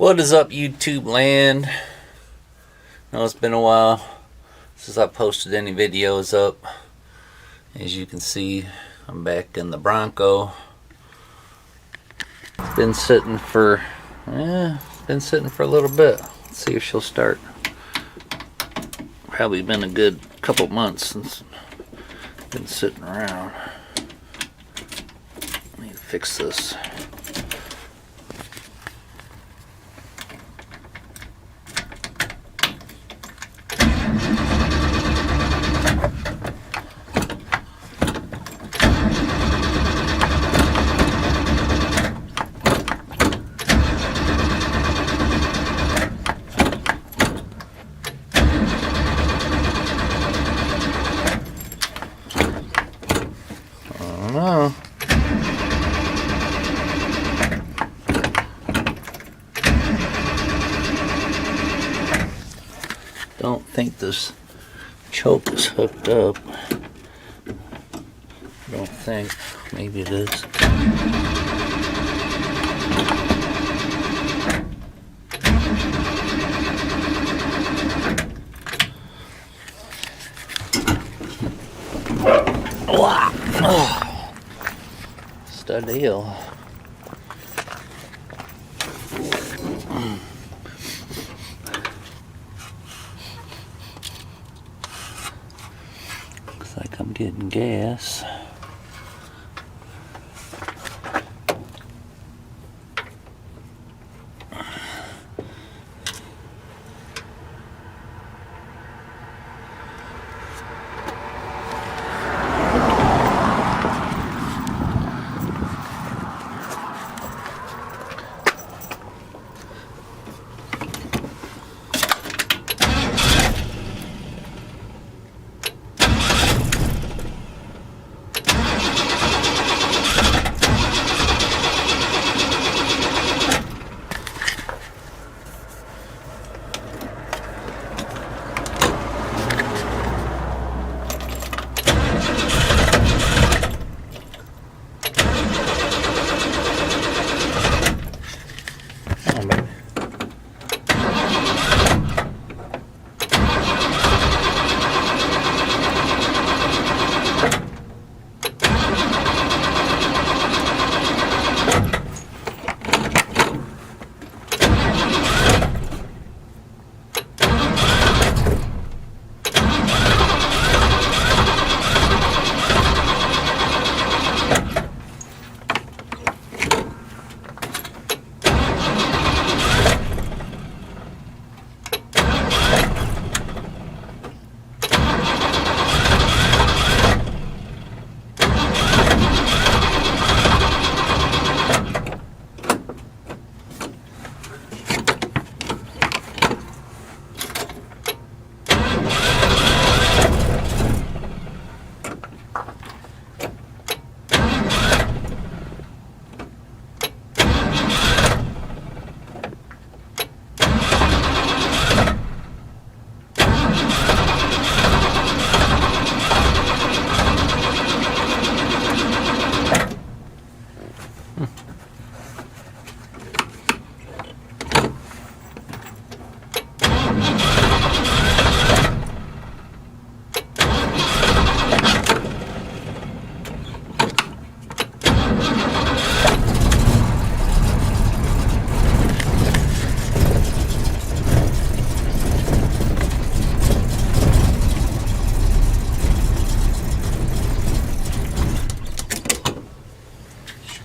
What is up, YouTube land? I know it's been a while since I posted any videos up. As you can see, I'm back in the Bronco. It's been sitting for a little bit. Let's see if she'll start. Probably been a good couple months since it's been sitting around. Let me fix this. Don't think this choke is hooked up. Don't think. Maybe it is. Wow. Oh. Stud deal. Looks like I'm getting gas.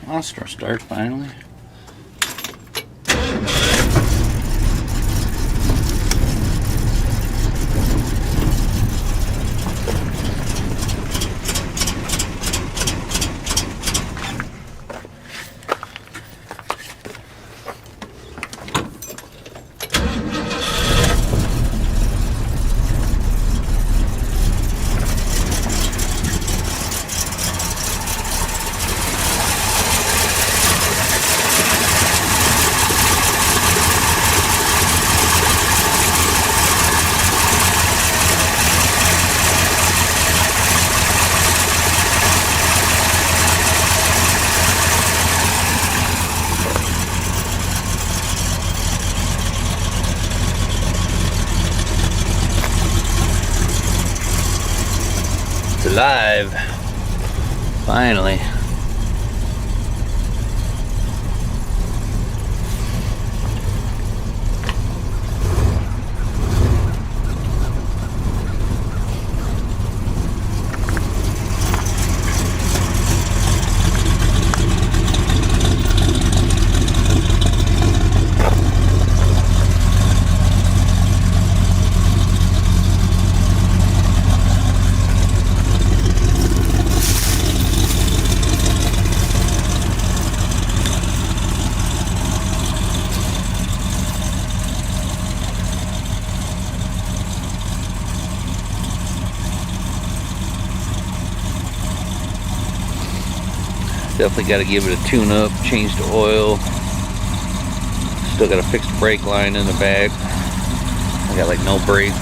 Monster start finally. live. Finally. Definitely got to give it a tune up, change the oil. Still got to fix the brake line in the back. I got like no brakes.